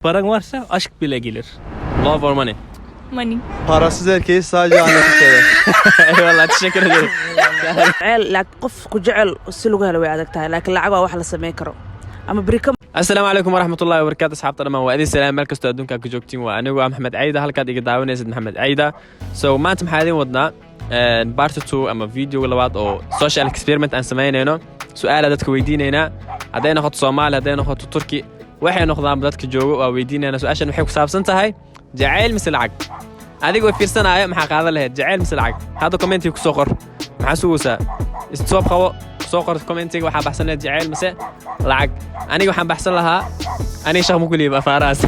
Paran varsa aşk bile gelir. Love or money? Money. Parasız erkeği sadece annesi sever. Eyvallah, teşekkür ederim. qof ku jecel si lagu helo way adag tahay laakiin lacag waa wax la sameyn karo ama berika. Assalaamu calaykum waraxmatullaahi wabarakaatu asxaabta dhammaan waa idin salaam meel kastoo adduunka ka joogtiin waa anigu Maxamed Cayda halkaad iga daawanaysid Maxamed Cayda so maanta maxaa idin wadnaa part 2 ama video labaad oo social experiment aan sameynayno su'aalo dadka weydiinayna haday noqoto Soomaali haday noqoto Turki waxay noqdaan dadka jooga waa weydiinayna su'aashan waxay ku saabsan tahay jacayl mise lacag adigoo fiirsanaya maxaa qaadan lahayd jacayl mise lacag hada commenti ku soo qor maxaa suusa istoob qabo soo qor commentiga waxaa baxsan lahayd jacayl mise lacag aniga waxaan baxsan lahaa aniga shaqo ku leeyahay afaaraas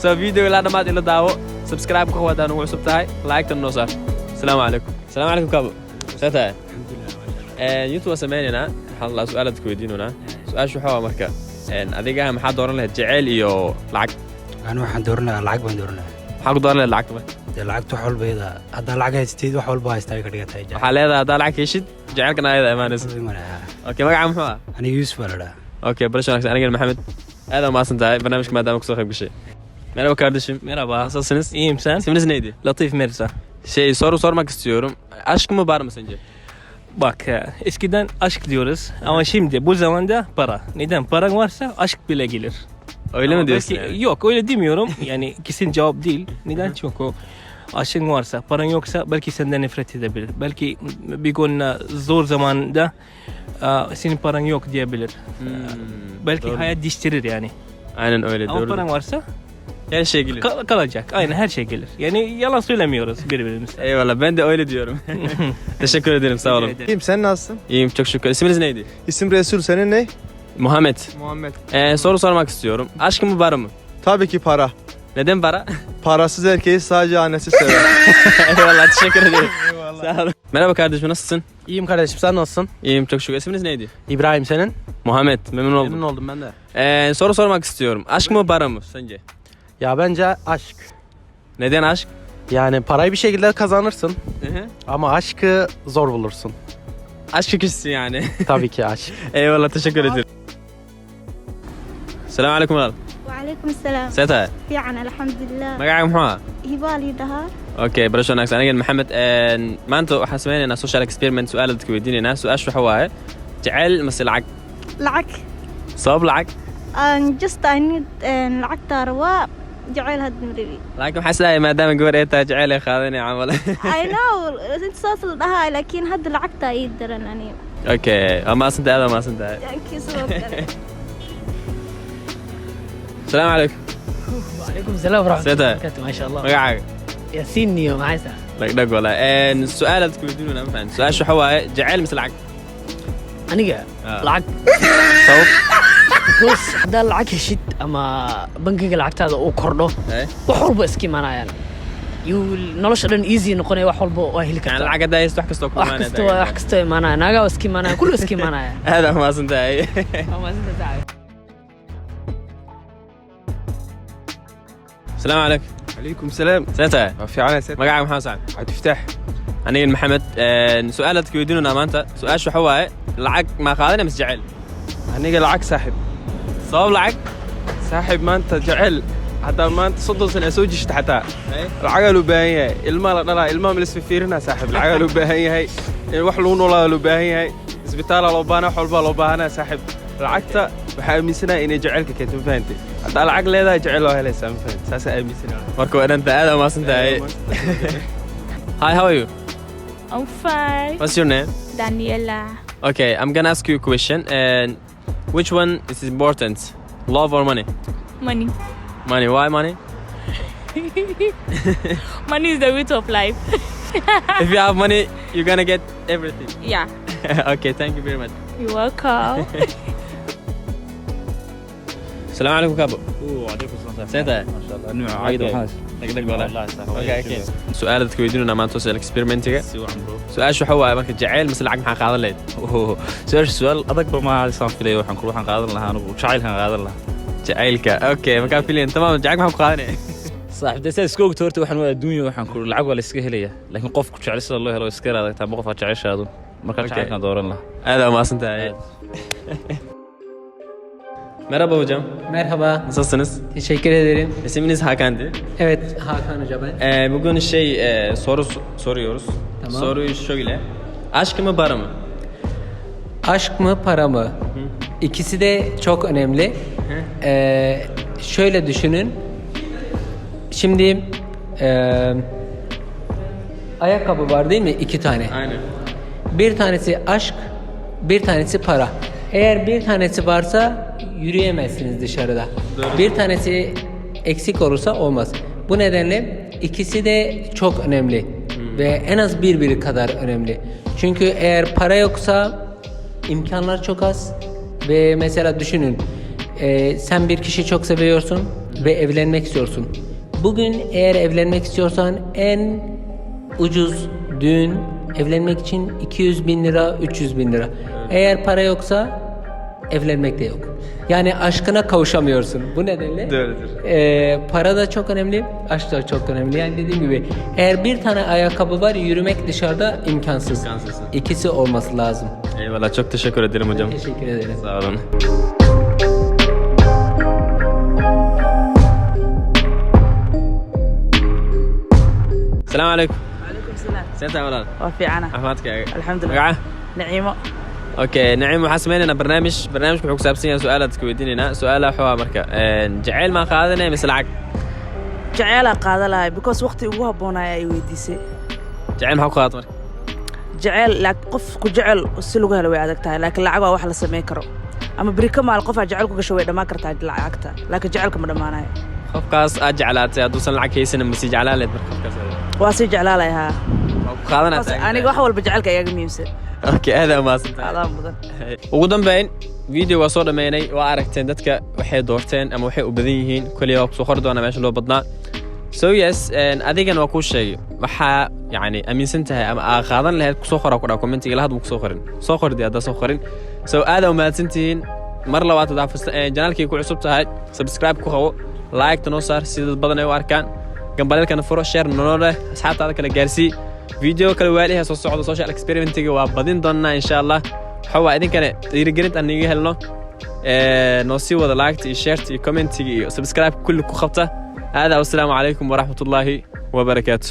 so video ila dhamaad ila daawo subscribe ku wadaan ugu cusub tahay like tan noo saar السلام عليكم السلام عليكم كابو ساتا يوتيوب سمعنا حلا سؤالك ويدينونا سؤال شو حوا marka adiga maxaa dooran lahayd jacayl iyo lacag aan waxaan dooranaa lacag baan dooranaa maxaa ku dooran lahayd lacag marka lacagtu wax walba hadda lacag haysteed wax walba haystaa ka dhigata waxaa leedahay hadda lacag heshid jacaylkana ayada imaanaysa okay magaca muxuu ah aniga Yusuf walaal okay barashan aniga Maxamed aad ma santahay barnaamijka maadaama ku soo qayb gashay merhaba kardeşim Merhaba. nasılsınız İyiyim sen? isminiz neydi Latif Mirza. soru sormak istiyorum aşk mı var mı sence Bak eskiden aşk diyoruz ama şimdi bu zamanda para. Neden? Paran varsa aşk bile gelir. öyle Ama mi diyorsun belki, yani? Yok öyle demiyorum. Yani kesin cevap değil. Neden? Çünkü aşkın varsa, paran yoksa belki senden nefret edebilir. Belki bir gün zor zamanda senin paran yok diyebilir. Belki doğru. hayat değiştirir yani. Aynen öyle Ama doğru. paran varsa Her şey gelir. kalacak. Aynen her şey gelir. Yani yalan söylemiyoruz birbirimize. Eyvallah ben de öyle diyorum. Teşekkür ederim sağ olun. İyiyim, sen nasılsın? İyiyim çok şükür. İsminiz neydi? İsim Resul, senin ne? Muhammed. Muhammed. Soru sormak istiyorum. Aşk mı var mı? Tabii ki para. Neden para? Parasız erkeği sadece annesi sever. Eyvallah teşekkür ederim. Sağ olun. Merhaba kardeşim nasılsın? İyiyim kardeşim sen nasılsın? İyiyim çok şükür. İsminiz neydi? İbrahim senin? Muhammed. Memnun oldum. Memnun oldum ben de. Soru sormak istiyorum. Aşk mı para mı sence? Ya bence aşk. Neden aşk? Yani parayı bir şekilde kazanırsın ama aşkı zor bulursun. Aşk ikisi yani. Tabii ki aşk. Eyvallah teşekkür ederim. Selamun aleyküm al. وعليكم السلام. Seta. في عنا الحمد لله. Magacaaga muxuu ah? هبالي دها. Okay, barasho wanaagsan aniga Maxamed maanta waxaan sameynaynaa social experiment su'aal dadka weydiinaynaa su'aashu waxa waaye jacayl mise lacag لعك. sabab lacag just I need لعك تاروا جعل هاد مريبي. laakiin waxaa sidaaya maadaama gabar ay tahay jacayl ay qaadanay camal I know. انت صوصل دها لكن هاد لعك تا يدرن يعني. okay waa maasantahay aad waa maasantahay Thank you so much. asalaamu calaykum وعليكم السلام ورحمة الله سيدة. وبركاته ما شاء الله magacaaga ياسين نيو معايسة dhagdhag walaa su'aal dadka weydiinayna ma fahan su'aashu waxa waaye jacayl mise lacag أنيقا لعق sabab بس هذا لعق هشيد أما بنكيك لعقت هذا أو كردو وحرب اسكي معنا يعني نلاش لين إيزي نقول وحرب وأهلك yani lacag haddaa haysto wax kastoo ku imaanaya wax kasto معنا ناقة واسكي معنا كله اسكي معنا aad waa maasantahay ما زلت تعرف asalaamu calaykum عليكم السلام. seeta في عنا ست. magacaaga maxaa sacad عاد تفتح. aniga Maxamed su'aal dadka weydiinayna maanta su'aashu waxa waaye lacag ma qaadanay mise jacayl aniga lacag saaxib sabab lacag saaxib maanta jecel hadaa maanta 30 sano soo jishta xataa lacag loo baahan yahay ilma la dhalaa ilma ma lisfi fiirina saaxib lacag loo baahan yahay in wax loo noolaa loo baahan yahay isbitaal loo baahan wax walba loo baahanaa saaxib lacagta waxa aaminsanahay inay jacaylka keento fahanti hadaa lacag leedahay jacayl loo helaysaa ma fahanti saasa aaminsanahay marka wadanta aad waa maasantahay hi how are you I'm fine. what's your name Daniela. okay I'm gonna ask you a question and which one is important love or money Money. money why money Money is the root of life. if you have money you're gonna get everything Yeah. okay thank you very much You're welcome. السلام عليكم كابو وعليكم السلام سيتا ما شاء الله نوع عايد وحاس dhagdhag walaa والله صح okay su'aal dadka weydiinayna maanta social experimentiga سي وعن برو su'aashu waxa waaye marka jacayl mise lacag maxaa qaadan lahayd سؤال أدق بما هذا صار في لي وحن كل وحن قادر لها أنا وشايل كان قادر لها jacaylka okay markaa filayn tamam jacayl maxaa ku qaadanay صاحب ده سكوك تورت وحن ولا الدنيا وحن كل لعب ولا سكه ليه لكن قف كل شعر الله هلا يسكر هذا تام قف شعر شادو ما كان شعر كان دوران له aad waa maasantahay Merhaba hocam. Merhaba, Nasılsınız? teşekkür ederim. İsminiz Hakan'dı. Evet, Hakan Hoca ben. Bugün soru soruyoruz. Tamam. Soruyu şöyle. Aşk mı para mı? Aşk mı, para mı? İkisi de çok önemli. Şöyle düşünün. Şimdi ayakkabı var değil mi? 2 tane. Aynen. Bir tanesi aşk, bir tanesi para. Eğer bir tanesi varsa yürüyemezsiniz dışarıda. Doğru. Bir tanesi eksik olursa olmaz. Bu nedenle ikisi de çok önemli ve en az birbiri kadar önemli. Çünkü eğer para yoksa imkanlar çok az ve mesela düşünün sen bir kişi çok seviyorsun ve evlenmek istiyorsun. Bugün eğer evlenmek istiyorsan en ucuz düğün evlenmek için 200.000 lira, 300.000 lira. Eğer para yoksa evlenmek de yok. Yani aşkına kavuşamıyorsun. Bu nedenle Doğrudur. para da çok önemli, aşk da çok önemli. Yani dediğim gibi eğer bir tane ayakkabı var yürümek dışarıda imkansız. İmkansız. İkisi olması lazım. Eyvallah, çok teşekkür ederim hocam. Teşekkür ederim. Sağ olun. السلام عليكم. وعليكم السلام. سنت عمران. وفي عنا. عفاتك الحمد لله. مقعه. نعيمة. اوكي نعيم waxaa sameynayna barnaamij wuxuu ku saabsan yahay su'aalaad ka weydiinayna su'aalaha waxa marka jacayl ma qaadanay mise lacag جعيلة قاعدة لها because وقتي ugu haboonaya ay weydiisay. jacayl maxaa ku qaadat marka jacayl qof ku jecel si lagu helo way adag tahay laakiin lacag waa wax la sameyn karo ama bari ka maal qof jacayl ku gasho way dhamaan kartaa lacagta laakiin jacaylka ma dhamaanayo qofkaas aad jeclaatay hadduusan lacag haysan ma sii jeclaan lahayd marka qofkaas waa sii jeclaalayaa ku qaadanaysaa aniga wax walba jacaylka ayaga muhiimsan okay aad u maasantahay adaa mudan ugu dambeyn video waa soo dhameynay waa aragteen dadka waxay doorteen ama waxay u badan yihiin kulliya waa soo qori doona meesha loo badnaa so yes adigana waa kuu sheegay waxaa yani aaminsan tahay ama aa qaadan lahayd kusoo qora ku dhaa commentiga ilaa hadda ma kusoo qorin soo qordi haddaa soo qorin so aad u mahadsantihiin mar labaad janaalkii ku cusub tahay subscribe ku qabo like noo saar si dad badan ay u arkaan gambaleelkana furo share noo leh asxaabtaada kala gaarsii video kale waaliha soo socdo social experimentiga waa badin doonaa insha Allah waxa idinkana dhiirigelinta aan iga helno noo sii wada like iyo share iyo comment iyo subscribe kullu ku qabta هذا والسلام عليكم ورحمة الله وبركاته